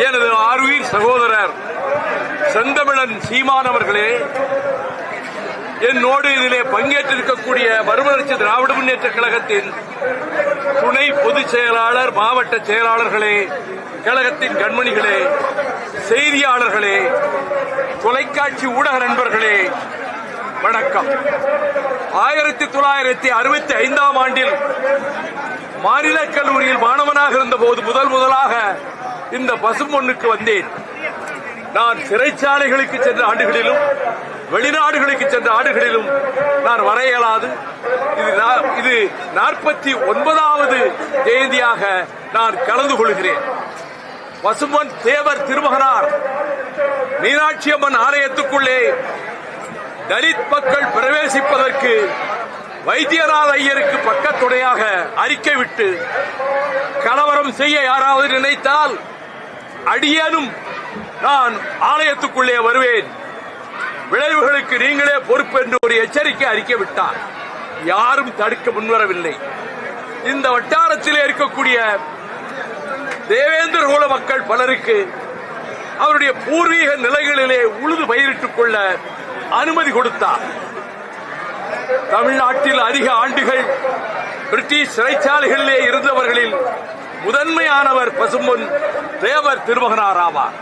எனது ஆருயிர் சகோதரர் செந்தமிழன் சீமான் அவர்களே, என்னோடு இதிலே பங்கேற்றிருக்கக்கூடிய மறுமலர்ச்சி திராவிட முன்னேற்ற கழகத்தின் துணை பொதுச் செயலாளர், மாவட்ட செயலாளர்களே, கழகத்தின் கண்மணிகளே, செய்தியாளர்களே, தொலைக்காட்சி ஊடக நண்பர்களே, வணக்கம். 1965ஆம் ஆண்டில் மாநில கல்லூரியில் மாணவனாக இருந்தபோது முதலாக இந்த பசும்பொன்னுக்கு வந்தேன். நான் சிறைச்சாலைகளுக்கு சென்ற ஆண்டுகளிலும் வெளிநாடுகளுக்கு சென்ற ஆண்டுகளிலும் நான் வர இயலாது. இது 49வது ஜெயந்தியாக நான் கலந்து கொள்கிறேன். பசும்பொன் தேவர் திருமகனார் மீனாட்சி அம்மன் ஆலயத்துக்குள்ளே தலித் மக்கள் பிரவேசிப்பதற்கு வைத்தியநாத ஐயருக்கு பக்கத்துணையாக அறிக்கை விட்டு கலவரம் செய்ய யாராவது நினைத்தால் அடியேனும் நான் ஆலயத்துக்குள்ளே வருவேன், விளைவுகளுக்கு நீங்களே பொறுப்பு என்று ஒரு எச்சரிக்கை அறிக்கை விட்டார். யாரும் தடுக்க முன்வரவில்லை. இந்த வட்டாரத்திலே இருக்கக்கூடிய தேவேந்திர குல மக்கள் பலருக்கு அவருடைய பூர்வீக நிலைகளிலே உழுது பயிரிட்டுக் கொள்ள அனுமதி கொடுத்தார். தமிழ்நாட்டில் அதிக ஆண்டுகள் பிரிட்டிஷ் சிறைச்சாலைகளிலே இருந்தவர்களில் முதன்மையானவர் பசும்பொன் தேவர் திருமகனார் ஆவார்.